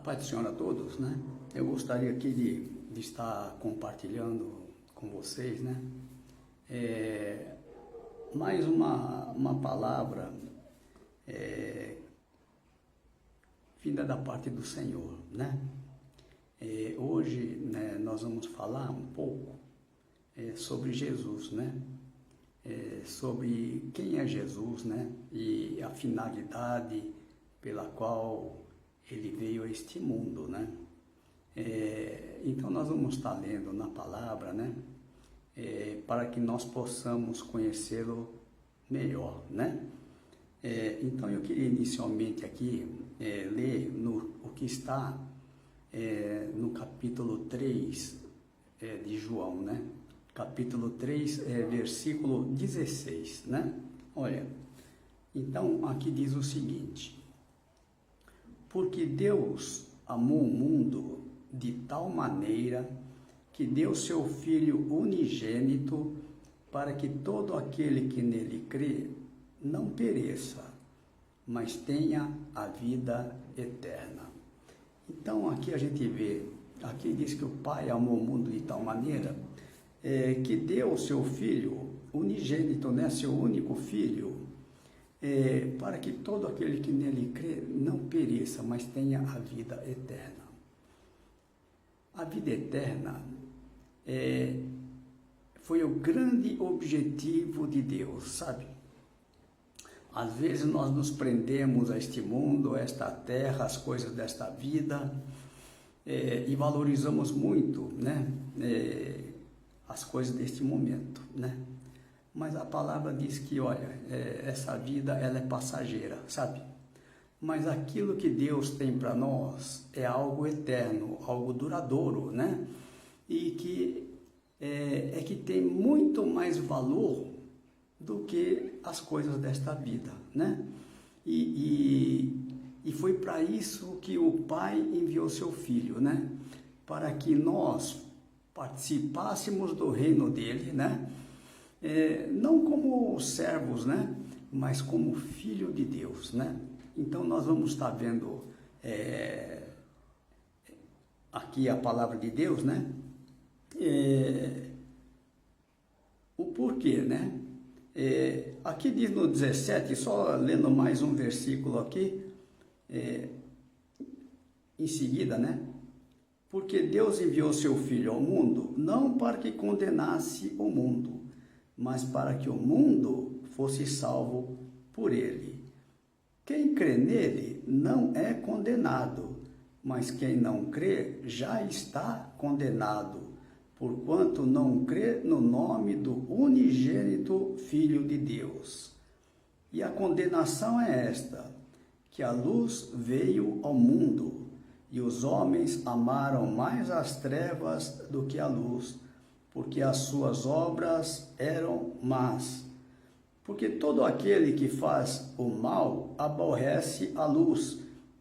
Paz do Senhor a todos, né? Eu gostaria aqui de estar compartilhando com vocês, né? Mais uma palavra vinda da parte do Senhor, né? Hoje, né, nós vamos falar um pouco sobre Jesus, né? Sobre quem é Jesus, né? E a finalidade pela qual ele veio a este mundo, né? Então nós vamos estar lendo na palavra, né? Para que nós possamos conhecê-lo melhor, né? Então eu queria inicialmente aqui ler o que está no capítulo 3 de João, né? Capítulo 3, versículo 16, né? Olha, então aqui diz o seguinte: porque Deus amou o mundo de tal maneira que deu seu Filho unigênito para que todo aquele que nele crê não pereça, mas tenha a vida eterna. Então aqui a gente vê, aqui diz que o Pai amou o mundo de tal maneira que deu o seu Filho unigênito, né, seu único Filho, para que todo aquele que nele crê não pereça, mas tenha a vida eterna. A vida eterna foi o grande objetivo de Deus, sabe? Às vezes nós nos prendemos a este mundo, a esta terra, as coisas desta vida, e valorizamos muito, né? As coisas deste momento, né? Mas a palavra diz que, olha, essa vida ela é passageira, sabe? Mas aquilo que Deus tem para nós é algo eterno, algo duradouro, né? E que que tem muito mais valor do que as coisas desta vida, né? E foi para isso que o Pai enviou seu Filho, né? Para que nós participássemos do reino dele, né? Não como servos, né? Mas como filho de Deus, né? Então nós vamos estar vendo aqui a palavra de Deus, né? O porquê, né? Aqui diz no 17, só lendo mais um versículo aqui, em seguida, né? Porque Deus enviou seu Filho ao mundo, não para que condenasse o mundo, mas para que o mundo fosse salvo por ele. Quem crê nele não é condenado, mas quem não crê já está condenado, porquanto não crê no nome do unigênito Filho de Deus. E a condenação é esta, que a luz veio ao mundo, e os homens amaram mais as trevas do que a luz, porque as suas obras eram más. Porque todo aquele que faz o mal aborrece a luz,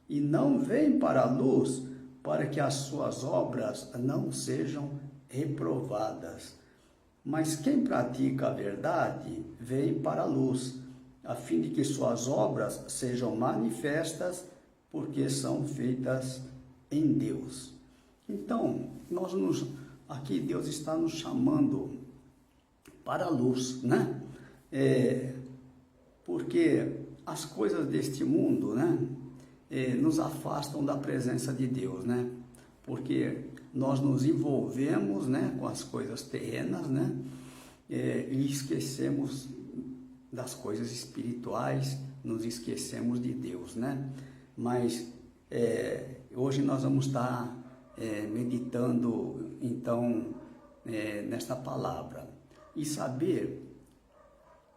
e não vem para a luz, para que as suas obras não sejam reprovadas. Mas quem pratica a verdade vem para a luz, a fim de que suas obras sejam manifestas, porque são feitas em Deus. Então, aqui Deus está nos chamando para a luz, né? Porque as coisas deste mundo, né, nos afastam da presença de Deus, né? Porque nós nos envolvemos, né, com as coisas terrenas, né? E esquecemos das coisas espirituais, nos esquecemos de Deus, né? Mas hoje nós vamos estar meditando, então, nesta palavra e saber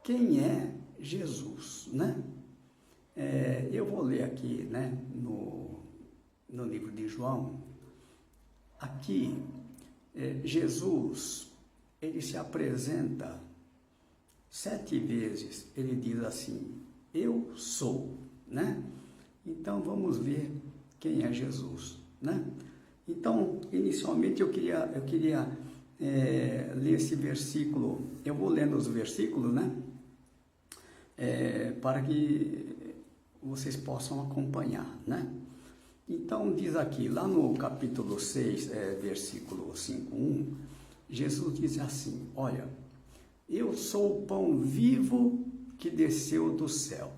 quem é Jesus, né? Eu vou ler aqui, né, no livro de João. Aqui, Jesus, ele se apresenta 7 vezes, ele diz assim: eu sou, né? Então vamos ver quem é Jesus, né? Então, inicialmente eu queria ler esse versículo. Eu vou lendo os versículos, né? Para que vocês possam acompanhar, né? Então diz aqui, lá no capítulo 6, versículo 5:1, Jesus diz assim, olha, eu sou o pão vivo que desceu do céu.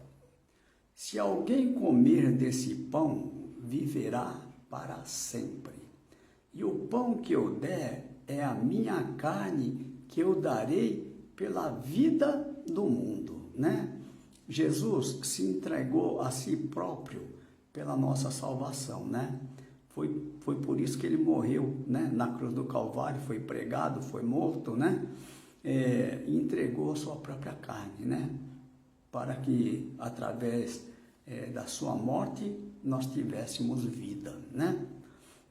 Se alguém comer desse pão, viverá para sempre. E o pão que eu der é a minha carne que eu darei pela vida do mundo, né? Jesus se entregou a si próprio pela nossa salvação, né? Foi por isso que ele morreu, né? Na cruz do Calvário, foi pregado, foi morto, né? E entregou a sua própria carne, né? Para que através da sua morte nós tivéssemos vida, né?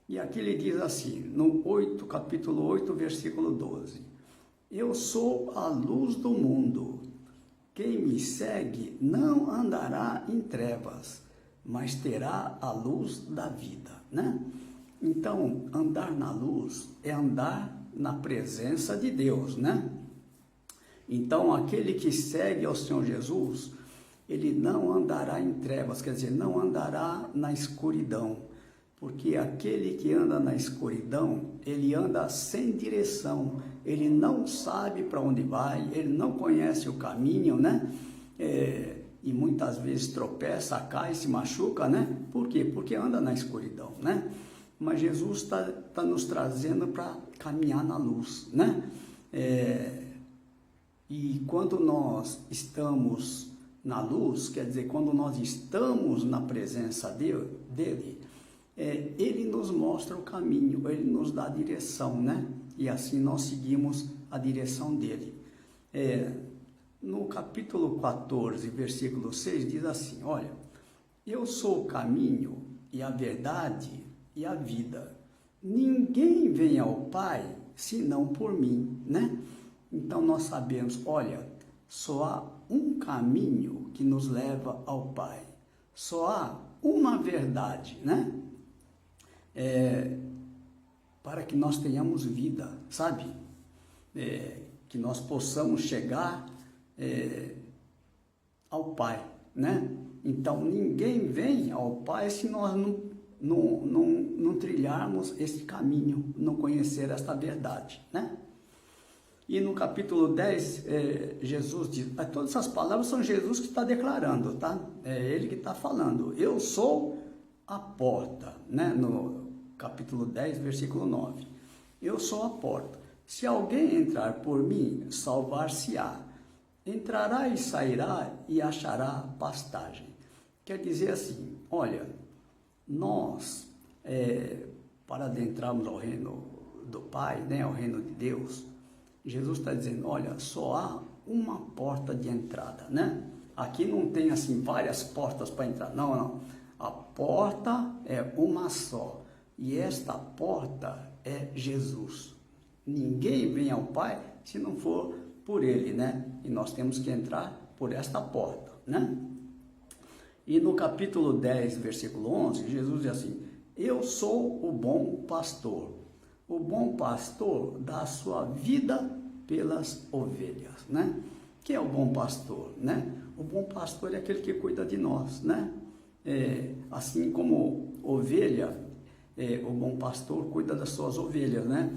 E aqui ele diz assim, no capítulo 8, versículo 12, eu sou a luz do mundo, quem me segue não andará em trevas, mas terá a luz da vida, né? Então, andar na luz é andar na presença de Deus, né? Então, aquele que segue ao Senhor Jesus, ele não andará em trevas, quer dizer, não andará na escuridão, porque aquele que anda na escuridão, ele anda sem direção, ele não sabe para onde vai, ele não conhece o caminho, né? E muitas vezes tropeça, cai, se machuca, né? Por quê? Porque anda na escuridão, né? Mas Jesus está nos trazendo para caminhar na luz, né? E quando nós estamos na luz, quer dizer, quando nós estamos na presença dele, ele nos mostra o caminho, ele nos dá a direção, né? E assim nós seguimos a direção dele. No capítulo 14, versículo 6, diz assim, olha, eu sou o caminho e a verdade e a vida. Ninguém vem ao Pai senão por mim, né? Então nós sabemos, olha, só há um caminho que nos leva ao Pai. Só há uma verdade, né? Para que nós tenhamos vida, sabe? Que nós possamos chegar ao Pai, né? Então ninguém vem ao Pai se nós não trilharmos esse caminho, não conhecer esta verdade, né? E no capítulo 10, Jesus diz, todas essas palavras são Jesus que está declarando, tá? É ele que está falando, eu sou a porta, né? No capítulo 10, versículo 9, eu sou a porta, se alguém entrar por mim, salvar-se-á, entrará e sairá e achará pastagem. Quer dizer assim, olha, nós, para adentrarmos ao reino do Pai, né? Ao reino de Deus, Jesus está dizendo, olha, só há uma porta de entrada, né? Aqui não tem assim várias portas para entrar, não. A porta é uma só, e esta porta é Jesus. Ninguém vem ao Pai se não for por Ele, né? E nós temos que entrar por esta porta, né? E no capítulo 10, versículo 11, Jesus diz assim, eu sou o bom pastor. O bom pastor dá a sua vida pelas ovelhas, né? Quem é o bom pastor, né? O bom pastor é aquele que cuida de nós, né? Assim como ovelha, o bom pastor cuida das suas ovelhas, né?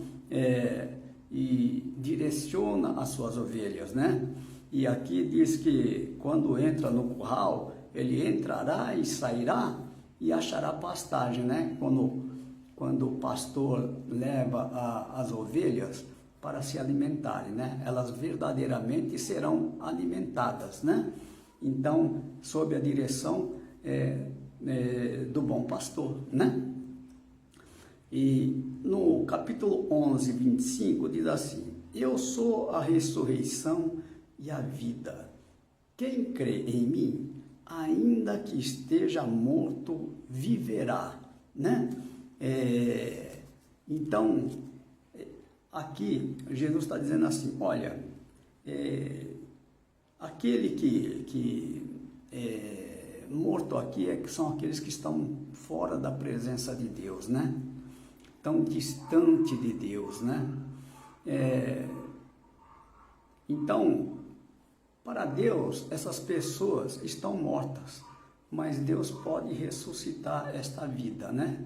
E direciona as suas ovelhas, né? E aqui diz que quando entra no curral, ele entrará e sairá e achará pastagem, né? Quando o pastor leva as ovelhas para se alimentarem, né? Elas verdadeiramente serão alimentadas, né? Então, sob a direção do bom pastor, né? E no capítulo 11, 25, diz assim, eu sou a ressurreição e a vida. Quem crê em mim, ainda que esteja morto, viverá, né? Então, aqui Jesus está dizendo assim, olha, aquele que morto aqui são aqueles que estão fora da presença de Deus, né? Tão distante de Deus, né? Então, para Deus, essas pessoas estão mortas, mas Deus pode ressuscitar esta vida, né?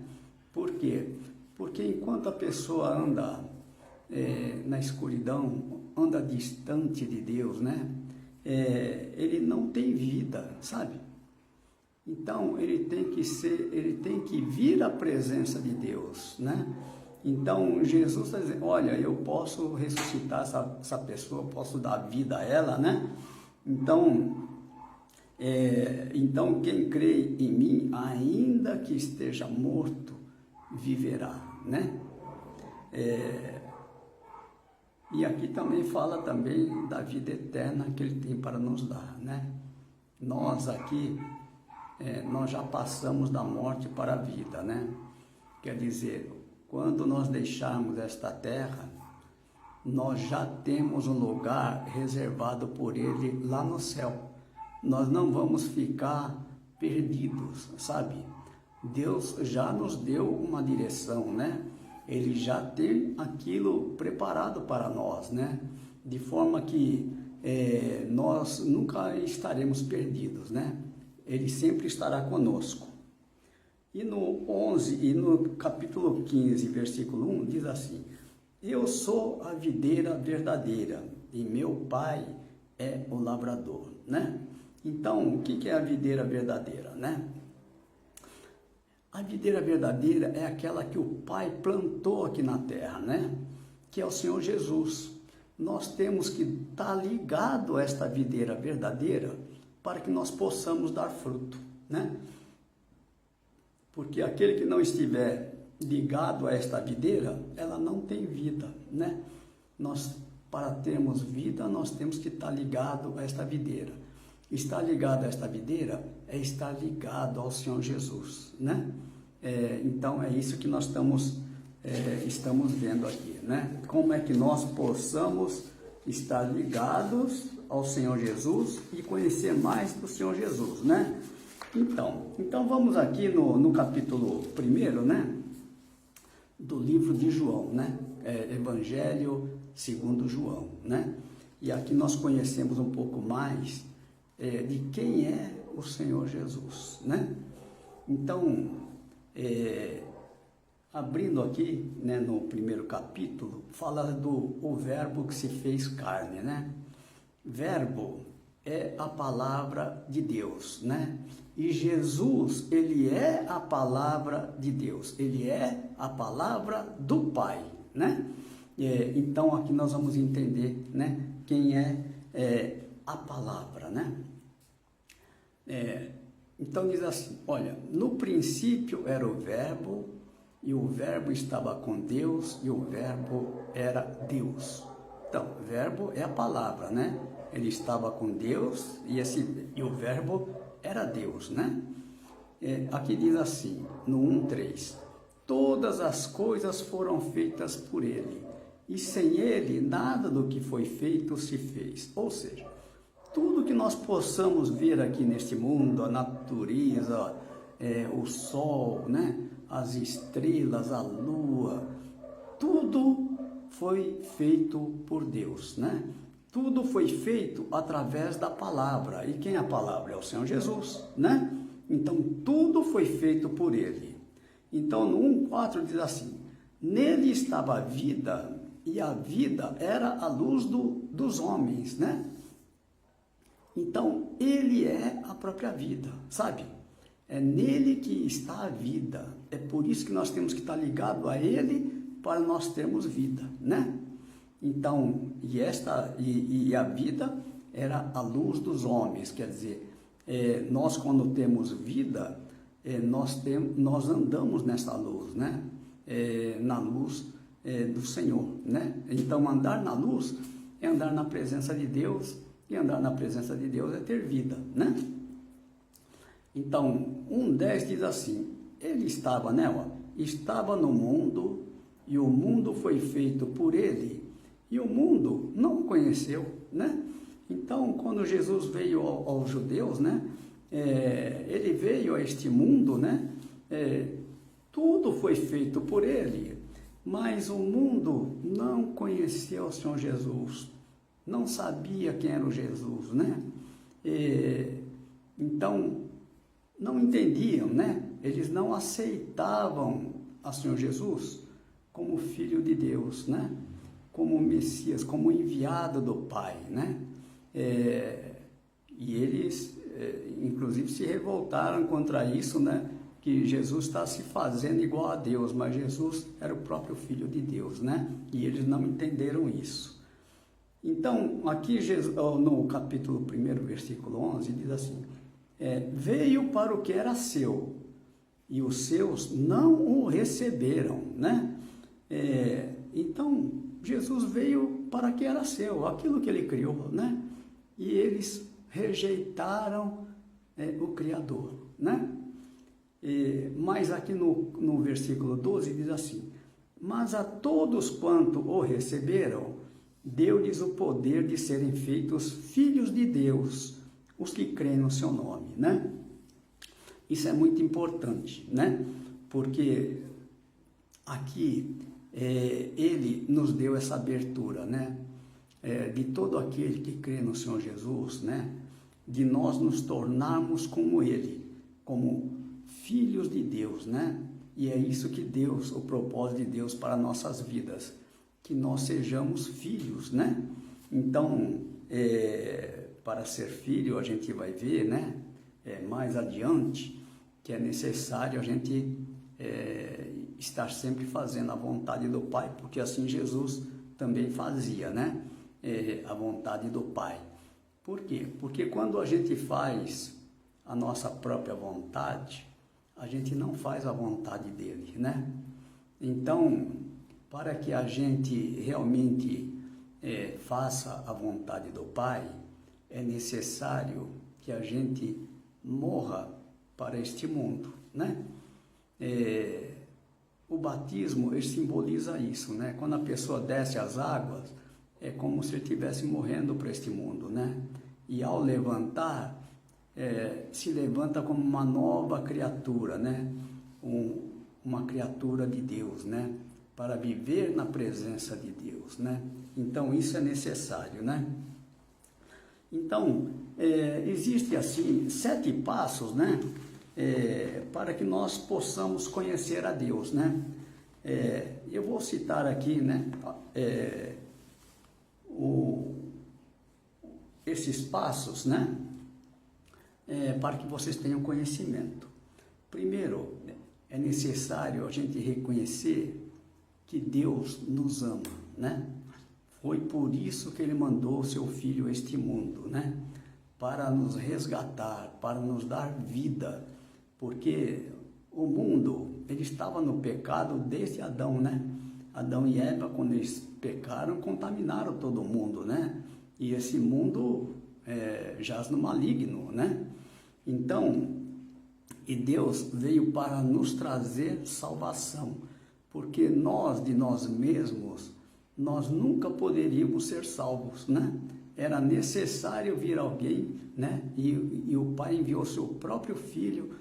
Por quê? Porque enquanto a pessoa anda na escuridão, anda distante de Deus, né? Ele não tem vida, sabe? Então ele tem que vir à presença de Deus, né? Então Jesus está dizendo, olha, eu posso ressuscitar essa pessoa, posso dar vida a ela, né? Então quem crê em mim, ainda que esteja morto, viverá, né? E aqui também fala também da vida eterna que ele tem para nos dar, né? Nós aqui, nós já passamos da morte para a vida, né? Quer dizer, quando nós deixarmos esta terra, nós já temos um lugar reservado por ele lá no céu. Nós não vamos ficar perdidos, sabe? Deus já nos deu uma direção, né? Ele já tem aquilo preparado para nós, né? De forma que nós nunca estaremos perdidos, né? Ele sempre estará conosco. E no 11 e no capítulo 15, versículo 1, diz assim: eu sou a videira verdadeira e meu pai é o lavrador, né? Então, o que é a videira verdadeira, né? A videira verdadeira é aquela que o Pai plantou aqui na terra, né? Que é o Senhor Jesus. Nós temos que estar ligado a esta videira verdadeira para que nós possamos dar fruto, né? Porque aquele que não estiver ligado a esta videira, ela não tem vida, né? Para termos vida, nós temos que estar ligado a esta videira. Estar ligado a esta videira é estar ligado ao Senhor Jesus, né? Então é isso que nós estamos vendo aqui, né? Como é que nós possamos estar ligados ao Senhor Jesus e conhecer mais do Senhor Jesus, né? Então vamos aqui no capítulo 1, né? Do livro de João, né? Evangelho segundo João, né? E aqui nós conhecemos um pouco mais de quem é o Senhor Jesus, né? Então, abrindo aqui, né, no primeiro capítulo, fala o verbo que se fez carne, né? Verbo é a palavra de Deus, né? E Jesus, ele é a palavra de Deus, ele é a palavra do Pai, né? Então aqui nós vamos entender, né, quem é a palavra, né? Então diz assim, olha, no princípio era o verbo, e o verbo estava com Deus, e o verbo era Deus. Então, verbo é a palavra, né? Ele estava com Deus, e o verbo era Deus, né? Aqui diz assim, no 1:3, todas as coisas foram feitas por ele, e sem ele nada do que foi feito se fez. Ou seja, tudo que nós possamos ver aqui neste mundo, a natureza, o sol, né? As estrelas, a lua, tudo foi feito por Deus, né? Tudo foi feito através da palavra. E quem é a palavra? É o Senhor Jesus, né? Então, tudo foi feito por ele. Então, no 1:4 diz assim, nele estava a vida, e a vida era a luz dos homens, né? Então, ele é a própria vida, sabe? É nele que está a vida. É por isso que nós temos que estar ligado a ele para nós termos vida, né? Então, e a vida era a luz dos homens, quer dizer, nós quando temos vida, nós andamos nessa luz, né? Na luz do Senhor, né? Então, andar na luz é andar na presença de Deus, e andar na presença de Deus é ter vida, né? Então, 1:10 diz assim, ele estava, né? Estava no mundo, e o mundo foi feito por ele, e o mundo não o conheceu, né? Então, quando Jesus veio aos judeus, né? Ele veio a este mundo, né? Tudo foi feito por ele, mas o mundo não conheceu o Senhor Jesus, não sabia quem era o Jesus, né? Então, não entendiam, né? Eles não aceitavam a Senhor Jesus como Filho de Deus, né? Como Messias, como enviado do Pai, né? E eles, inclusive, se revoltaram contra isso, né? Que Jesus está se fazendo igual a Deus, mas Jesus era o próprio Filho de Deus, né? E eles não entenderam isso. Então, aqui no capítulo 1, versículo 11, diz assim, veio para o que era seu, e os seus não o receberam, né? Então, Jesus veio para o que era seu, aquilo que ele criou, né? E eles rejeitaram o Criador, né? Mas aqui no versículo 12 diz assim, mas a todos quanto o receberam, deu-lhes o poder de serem feitos filhos de Deus, os que creem no seu nome, né? Isso é muito importante, né? Porque aqui ele nos deu essa abertura, né? De todo aquele que crê no Senhor Jesus, né? De nós nos tornarmos como ele, como filhos de Deus, né? E é isso que Deus, o propósito de Deus para nossas vidas, que nós sejamos filhos, né? Então, para ser filho, a gente vai ver, né? Mais adiante, que é necessário a gente estar sempre fazendo a vontade do Pai, porque assim Jesus também fazia, né? A vontade do Pai. Por quê? Porque quando a gente faz a nossa própria vontade, a gente não faz a vontade dele, né? Então, para que a gente realmente faça a vontade do Pai, é necessário que a gente morra para este mundo, né? O batismo, ele simboliza isso, né? Quando a pessoa desce as águas, é como se ele estivesse morrendo para este mundo, né? E ao levantar, se levanta como uma nova criatura, né? Uma criatura de Deus, né? Para viver na presença de Deus, né? Então, isso é necessário, né? Então, existe assim 7 passos, né? Para que nós possamos conhecer a Deus, né? Eu vou citar aqui, né? Esses passos, né? Para que vocês tenham conhecimento. Primeiro, é necessário a gente reconhecer que Deus nos ama, né? Foi por isso que Ele mandou o Seu Filho a este mundo, né? Para nos resgatar, para nos dar vida, porque o mundo, ele estava no pecado desde Adão, né? Adão e Eva, quando eles pecaram, contaminaram todo mundo, né? E esse mundo jaz no maligno, né? Então, e Deus veio para nos trazer salvação, porque nós, de nós mesmos, nós nunca poderíamos ser salvos, né? Era necessário vir alguém, né? E o Pai enviou seu próprio Filho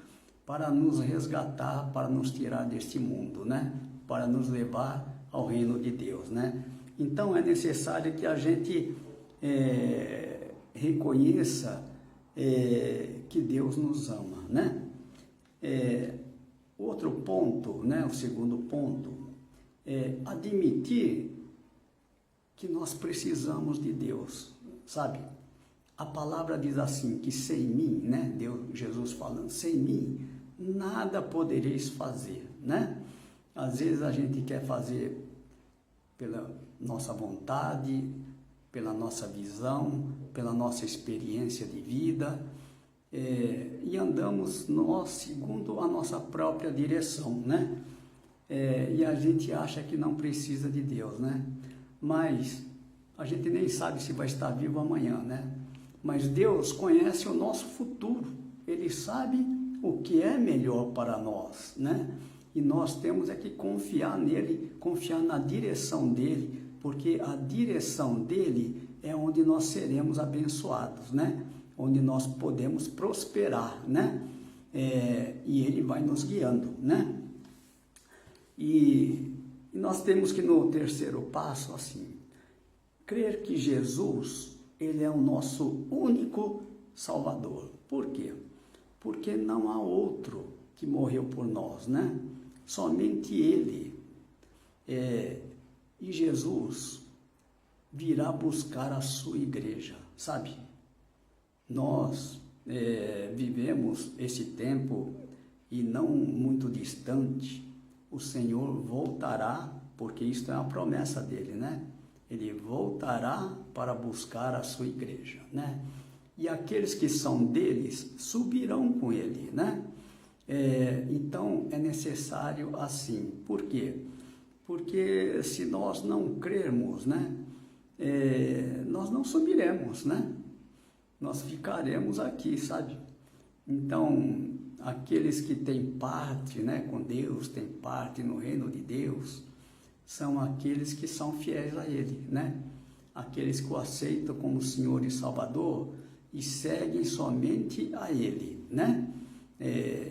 para nos resgatar, para nos tirar deste mundo, né? Para nos levar ao reino de Deus, né? Então, é necessário que a gente reconheça que Deus nos ama, né? Outro ponto, né? O segundo ponto, é admitir que nós precisamos de Deus, sabe? A palavra diz assim, que sem mim, né? Jesus falando, sem mim, nada podereis fazer, né? Às vezes a gente quer fazer pela nossa vontade, pela nossa visão, pela nossa experiência de vida, e andamos nós segundo a nossa própria direção, né? E a gente acha que não precisa de Deus, né? Mas a gente nem sabe se vai estar vivo amanhã, né? Mas Deus conhece o nosso futuro, Ele sabe o que é melhor para nós, né? E nós temos que confiar nele, confiar na direção dele, porque a direção dele é onde nós seremos abençoados, né? Onde nós podemos prosperar, né? E ele vai nos guiando, né? E nós temos que, no terceiro passo, assim, crer que Jesus, ele é o nosso único Salvador. Por quê? porque não há outro que morreu por nós, né? Somente Ele. E Jesus virá buscar a sua igreja, sabe? Nós vivemos esse tempo e não muito distante, o Senhor voltará, porque isso é uma promessa dele, né? Ele voltará para buscar a sua igreja, né? E aqueles que são deles subirão com ele, né? Então é necessário assim. Por quê? Porque se nós não crermos, né? Nós não subiremos, né? Nós ficaremos aqui, sabe? Então, aqueles que têm parte, né, com Deus, têm parte no reino de Deus, são aqueles que são fiéis a Ele, né? Aqueles que o aceitam como Senhor e Salvador e seguem somente a Ele, né?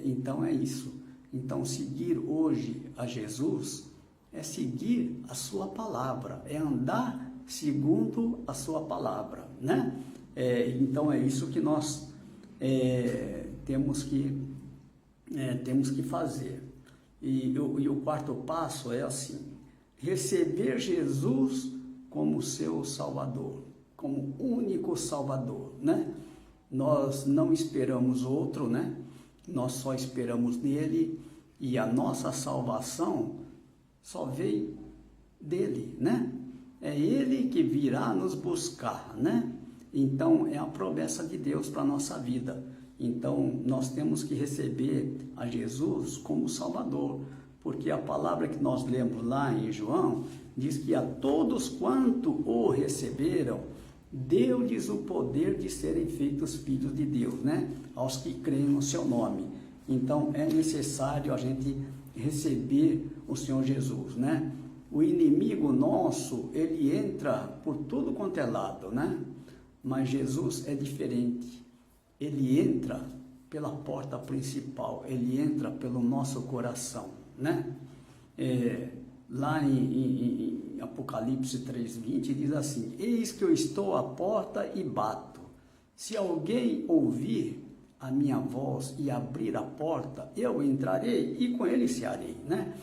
Então é isso. Então, seguir hoje a Jesus é seguir a sua palavra, é andar segundo a sua palavra, né? Então é isso que nós temos que fazer. E o quarto passo é assim: receber Jesus como seu Salvador, como único Salvador, né? Nós não esperamos outro, né? Nós só esperamos nele, e a nossa salvação só veio dele, né? É ele que virá nos buscar, né? Então é a promessa de Deus para a nossa vida. Então nós temos que receber a Jesus como Salvador, porque a palavra que nós lemos lá em João diz que a todos quanto o receberam, deu-lhes o poder de serem feitos filhos de Deus, né? Aos que creem no seu nome. Então é necessário a gente receber o Senhor Jesus, né? O inimigo nosso, ele entra por tudo quanto é lado, né? Mas Jesus é diferente. Ele entra pela porta principal, ele entra pelo nosso coração, né? Lá em Apocalipse 3:20 diz assim: eis que eu estou à porta e bato. Se alguém ouvir a minha voz e abrir a porta, eu entrarei e com ele cearei, né?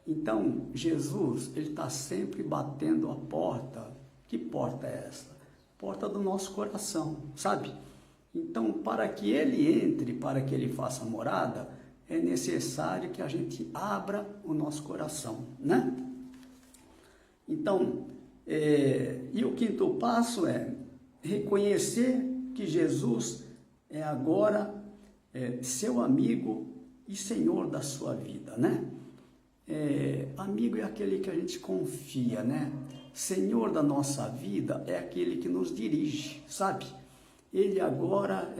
Então, Jesus, ele está sempre batendo a porta. Que porta é essa? Porta do nosso coração, sabe? Então, para que ele entre, para que ele faça morada, é necessário que a gente abra o nosso coração, né? Então, e o quinto passo é reconhecer que Jesus é agora seu amigo e Senhor da sua vida, né? Amigo é aquele que a gente confia, né? Senhor da nossa vida é aquele que nos dirige, sabe? Ele agora,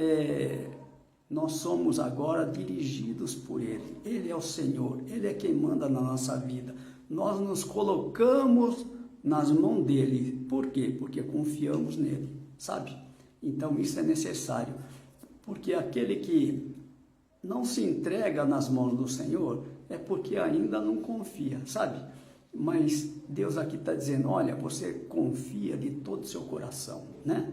nós somos agora dirigidos por Ele. Ele é o Senhor, Ele é quem manda na nossa vida. Nós nos colocamos nas mãos dEle. Por quê? Porque confiamos nele, sabe? Então isso é necessário, porque aquele que não se entrega nas mãos do Senhor é porque ainda não confia, sabe? Mas Deus aqui está dizendo: olha, você confia de todo o seu coração, né?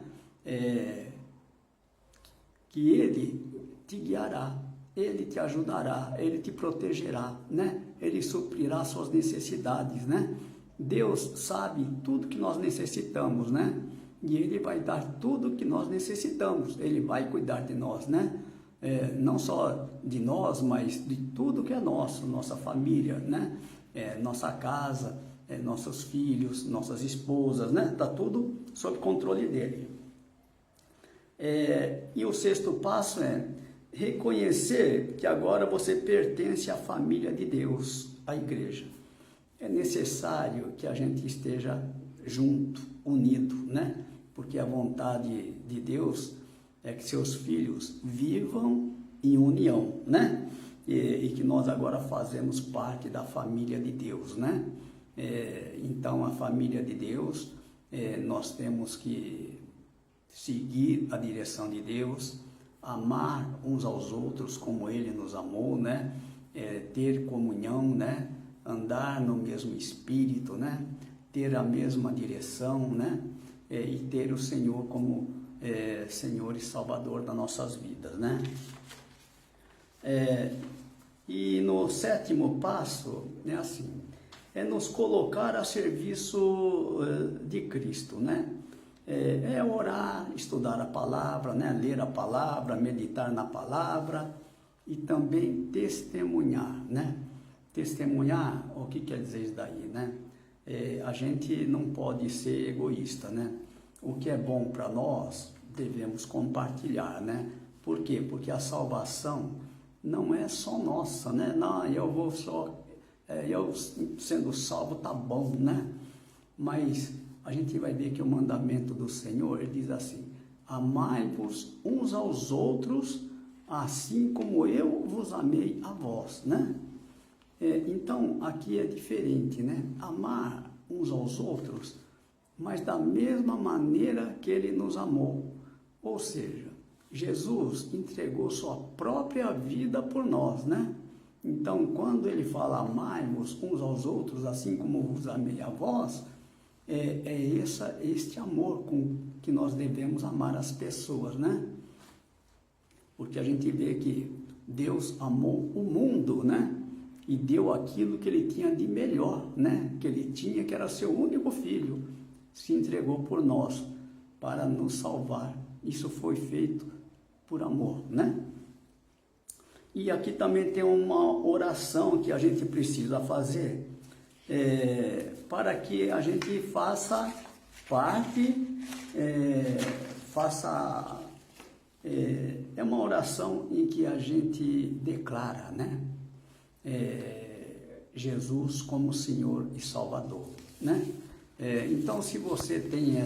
Que Ele te guiará, Ele te ajudará, Ele te protegerá, né? Ele suprirá suas necessidades, né? Deus sabe tudo que nós necessitamos, né? E Ele vai dar tudo que nós necessitamos, Ele vai cuidar de nós, né? Não só de nós, mas de tudo que é nosso, nossa família, né? Nossa casa, nossos filhos, nossas esposas, né? Está tudo sob controle dele. E o sexto passo é reconhecer que agora você pertence à família de Deus, à igreja. É necessário que a gente esteja junto, unido, né? Porque a vontade de Deus é que seus filhos vivam em união, né? E que nós agora fazemos parte da família de Deus, né? Então, a família de Deus, nós temos que seguir a direção de Deus, amar uns aos outros como Ele nos amou, né? Ter comunhão, né? Andar no mesmo espírito, né? Ter a mesma direção, né? E ter o Senhor como Senhor e Salvador das nossas vidas, né? E no sétimo passo, é assim, é nos colocar a serviço de Cristo, né? É orar, estudar a palavra, né? Ler a palavra, meditar na palavra e também testemunhar, né? Testemunhar, o que quer dizer isso daí, né? A gente não pode ser egoísta, né? O que é bom para nós, devemos compartilhar, né? Por quê? Porque a salvação não é só nossa, né? Não, eu vou só, eu sendo salvo tá bom, né? Mas a gente vai ver que o mandamento do Senhor, ele diz assim, amai-vos uns aos outros, assim como eu vos amei a vós, né? Então, aqui é diferente, né? Amar uns aos outros, mas da mesma maneira que ele nos amou. Ou seja, Jesus entregou sua própria vida por nós, né? Então, quando ele fala amai-vos uns aos outros, assim como vos amei a vós, este amor com que nós devemos amar as pessoas, né? Porque a gente vê que Deus amou o mundo, né? E deu aquilo que ele tinha de melhor, né? Que ele tinha, que era seu único filho, se entregou por nós para nos salvar. Isso foi feito por amor, né? E aqui também tem uma oração que a gente precisa fazer para que a gente faça parte, é uma oração em que a gente declara, né? Jesus como Senhor e Salvador, né? Então, se você tem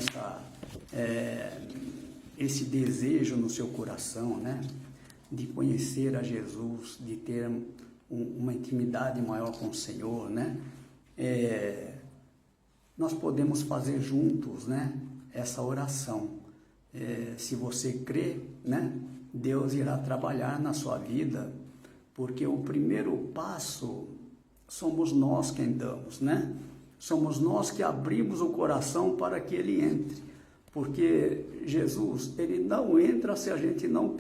esse desejo no seu coração, né, de conhecer a Jesus, de ter uma intimidade maior com o Senhor, né, nós podemos fazer juntos, né, essa oração. Se você crê, né, Deus irá trabalhar na sua vida, porque o primeiro passo somos nós quem damos, né? Somos nós que abrimos o coração para que Ele entre, porque Jesus, Ele não entra se a gente não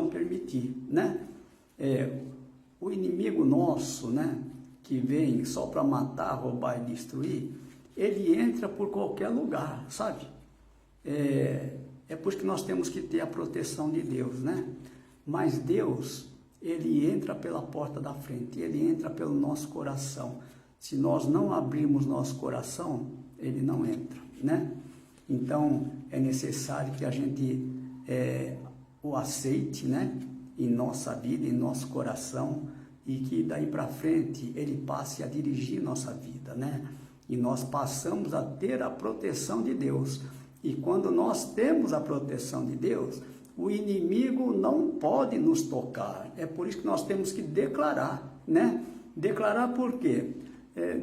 permitir, né? O inimigo nosso, né, que vem só para matar, roubar e destruir, ele entra por qualquer lugar, sabe? É por isso que nós temos que ter a proteção de Deus, né? Mas Deus, Ele entra pela porta da frente, Ele entra pelo nosso coração. Se nós não abrirmos nosso coração, Ele não entra, né? Então, é necessário que a gente o aceite, né? Em nossa vida, em nosso coração, e que daí para frente Ele passe a dirigir nossa vida, né? E nós passamos a ter a proteção de Deus. E quando nós temos a proteção de Deus, o inimigo não pode nos tocar. É por isso que nós temos que declarar, né? Declarar por quê?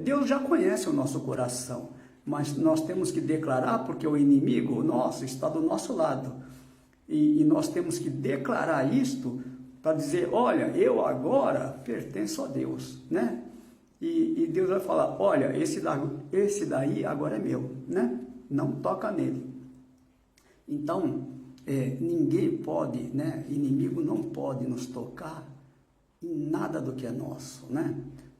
Deus já conhece o nosso coração, mas nós temos que declarar porque o inimigo nosso está do nosso lado. E nós temos que declarar isto para dizer, olha, eu agora pertenço a Deus, né? E Deus vai falar, olha, esse daí agora é meu, né? Não toca nele. Então, ninguém pode, né? Inimigo não pode nos tocar em nada do que é nosso, né?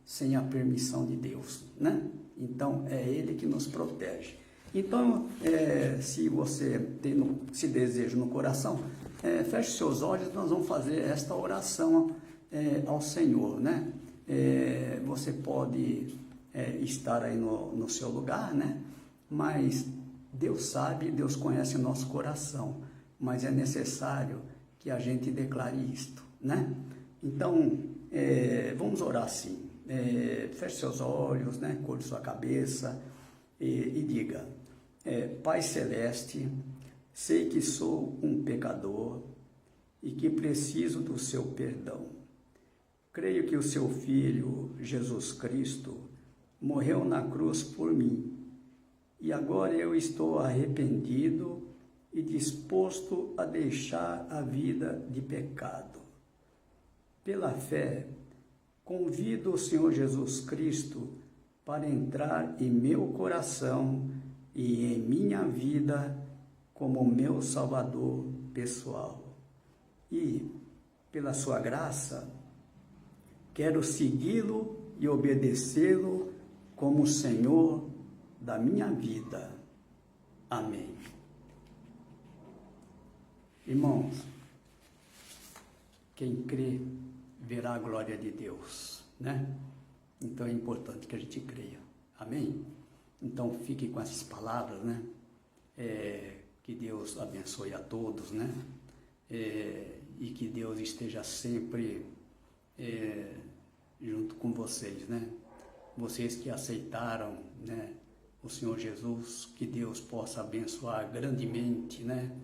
Sem a permissão de Deus, né? Então, é Ele que nos protege. Então, se você tem esse desejo no coração, feche seus olhos, nós vamos fazer esta oração ao Senhor, né? Você pode estar aí no seu lugar, né? Mas Deus sabe, Deus conhece o nosso coração, mas é necessário que a gente declare isto, né? Então, vamos orar assim. Feche seus olhos, né? Curve sua cabeça e diga, Pai Celeste, sei que sou um pecador e que preciso do seu perdão. Creio que o seu Filho, Jesus Cristo, morreu na cruz por mim. E agora eu estou arrependido e disposto a deixar a vida de pecado. Pela fé, convido o Senhor Jesus Cristo para entrar em meu coração e em minha vida como meu Salvador pessoal. E, pela sua graça, Quero segui-lo e obedecê-lo como Senhor da minha vida. Amém. Irmãos, quem crê verá a glória de Deus, né? Então é importante que a gente creia. Amém? Então fique com essas palavras, né? Que Deus abençoe a todos, né? E que Deus esteja sempre junto com vocês, né? Vocês que aceitaram, né, o Senhor Jesus, que Deus possa abençoar grandemente, né?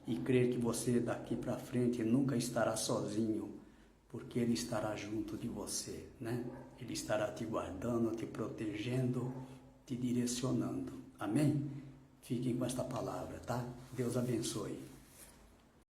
E crer que você daqui para frente nunca estará sozinho, porque Ele estará junto de você, né? Ele estará te guardando, te protegendo, te direcionando. Amém? Fiquem com esta palavra, tá? Deus abençoe.